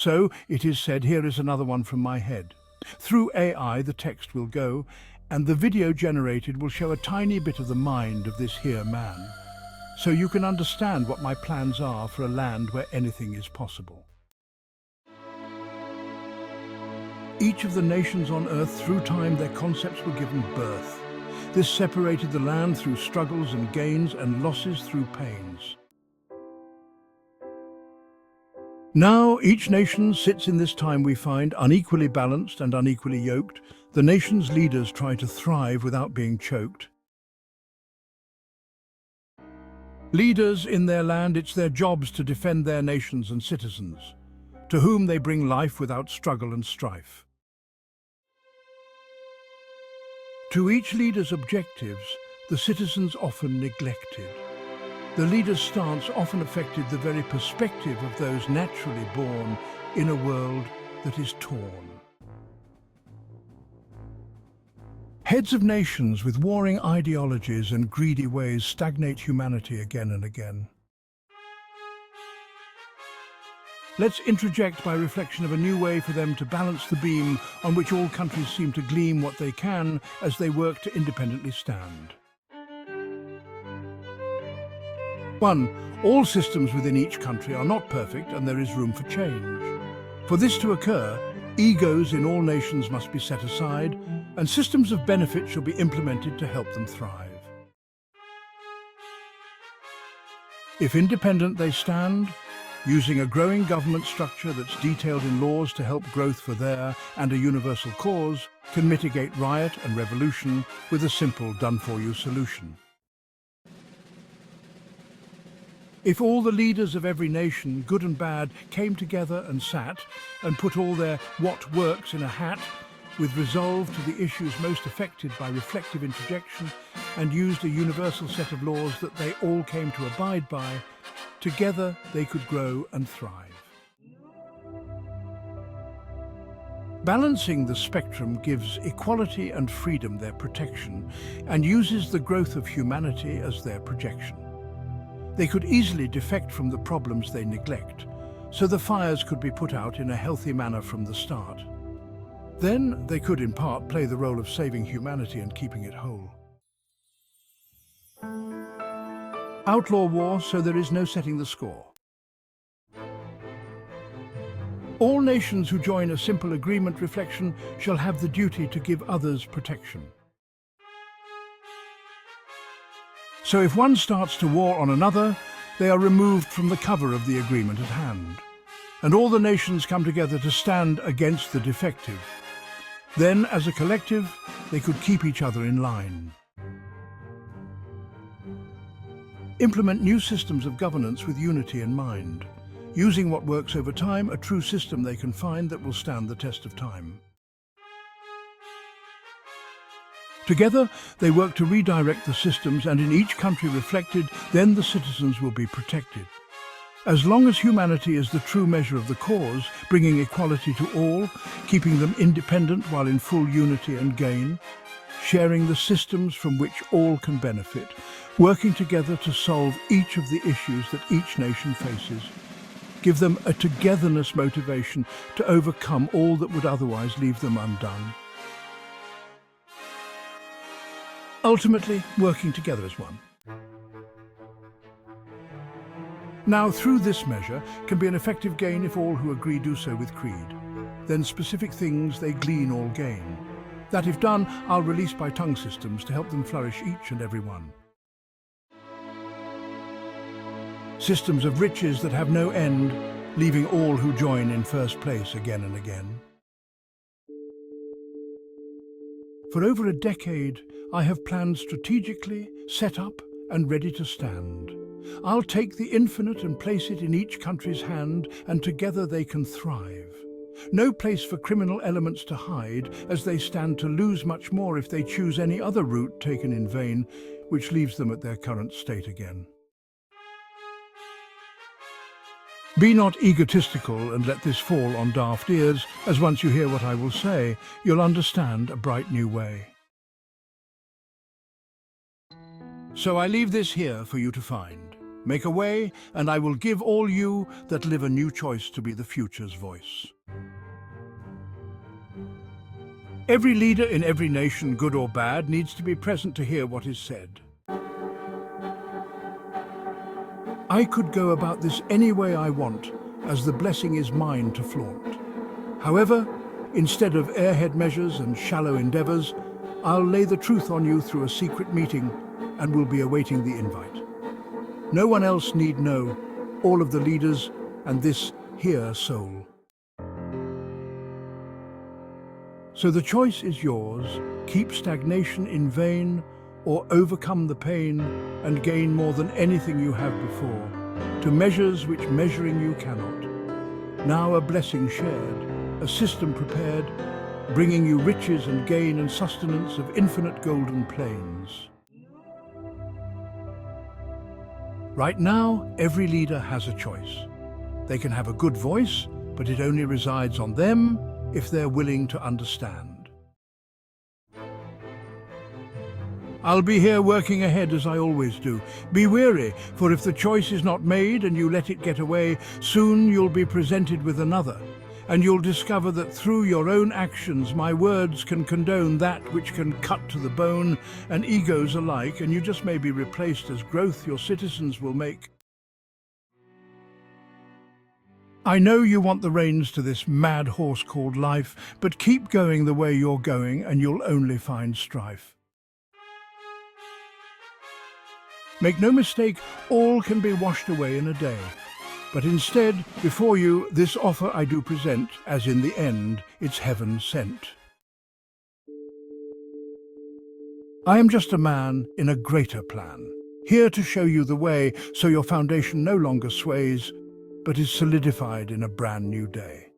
So, it is said, here is another one from my head. Through AI, the text will go, and the video generated will show a tiny bit of the mind of this here man. So you can understand what my plans are for a land where anything is possible. Each of the nations on Earth, through time, their concepts were given birth. This separated the land through struggles and gains and losses through pains. Now, each nation sits in this time we find unequally balanced and unequally yoked. The nation's leaders try to thrive without being choked. Leaders in their land, it's their jobs to defend their nations and citizens, to whom they bring life without struggle and strife. To each leader's objectives, the citizens often neglected. The leader's stance often affected the very perspective of those naturally born in a world that is torn. Heads of nations with warring ideologies and greedy ways stagnate humanity again and again. Let's interject by reflection of a new way for them to balance the beam on which all countries seem to gleam what they can as they work to independently stand. 1. All systems within each country are not perfect and there is room for change. For this to occur, egos in all nations must be set aside and systems of benefit shall be implemented to help them thrive. If independent they stand, using a growing government structure that's detailed in laws to help growth for their and a universal cause, can mitigate riot and revolution with a simple done-for-you solution. If all the leaders of every nation, good and bad, came together and sat and put all their what works in a hat with resolve to the issues most affected by reflective interjection and used a universal set of laws that they all came to abide by, together they could grow and thrive. Balancing the spectrum gives equality and freedom their protection and uses the growth of humanity as their projection. They could easily defect from the problems they neglect, so the fires could be put out in a healthy manner from the start. Then they could in part play the role of saving humanity and keeping it whole. Outlaw war so there is no setting the score. All nations who join a simple agreement reflection shall have the duty to give others protection. So if one starts to war on another, they are removed from the cover of the agreement at hand, and all the nations come together to stand against the defective. Then, as a collective, they could keep each other in line. Implement new systems of governance with unity in mind, using what works over time, a true system they can find that will stand the test of time. Together, they work to redirect the systems and in each country reflected, then the citizens will be protected. As long as humanity is the true measure of the cause, bringing equality to all, keeping them independent while in full unity and gain, sharing the systems from which all can benefit, working together to solve each of the issues that each nation faces, give them a togetherness motivation to overcome all that would otherwise leave them undone. Ultimately, working together as one. Now, through this measure can be an effective gain if all who agree do so with creed. Then specific things they glean all gain. That if done, I'll release by tongue systems to help them flourish each and every one. Systems of riches that have no end, leaving all who join in first place again and again. For over a decade, I have planned strategically, set up and ready to stand. I'll take the infinite and place it in each country's hand, and together they can thrive. No place for criminal elements to hide, as they stand to lose much more if they choose any other route taken in vain, which leaves them at their current state again. Be not egotistical and let this fall on daft ears, as once you hear what I will say, you'll understand a bright new way. So I leave this here for you to find. Make a way, and I will give all you that live a new choice to be the future's voice. Every leader in every nation, good or bad, needs to be present to hear what is said. I could go about this any way I want, as the blessing is mine to flaunt. However, instead of airhead measures and shallow endeavors, I'll lay the truth on you through a secret meeting and will be awaiting the invite. No one else need know, all of the leaders and this here soul. So the choice is yours: keep stagnation in vain, or overcome the pain and gain more than anything you have before, to measures which measuring you cannot. Now a blessing shared, a system prepared, bringing you riches and gain and sustenance of infinite golden plains. Right now, every leader has a choice. They can have a good voice, but it only resides on them if they're willing to understand. I'll be here working ahead as I always do. Be wary, for if the choice is not made and you let it get away, soon you'll be presented with another, and you'll discover that through your own actions my words can condone that which can cut to the bone, and egos alike, and you just may be replaced as growth your citizens will make. I know you want the reins to this mad horse called life, but keep going the way you're going and you'll only find strife. Make no mistake, all can be washed away in a day. But instead, before you, this offer I do present, as in the end, it's heaven sent. I am just a man in a greater plan, here to show you the way so your foundation no longer sways, but is solidified in a brand new day.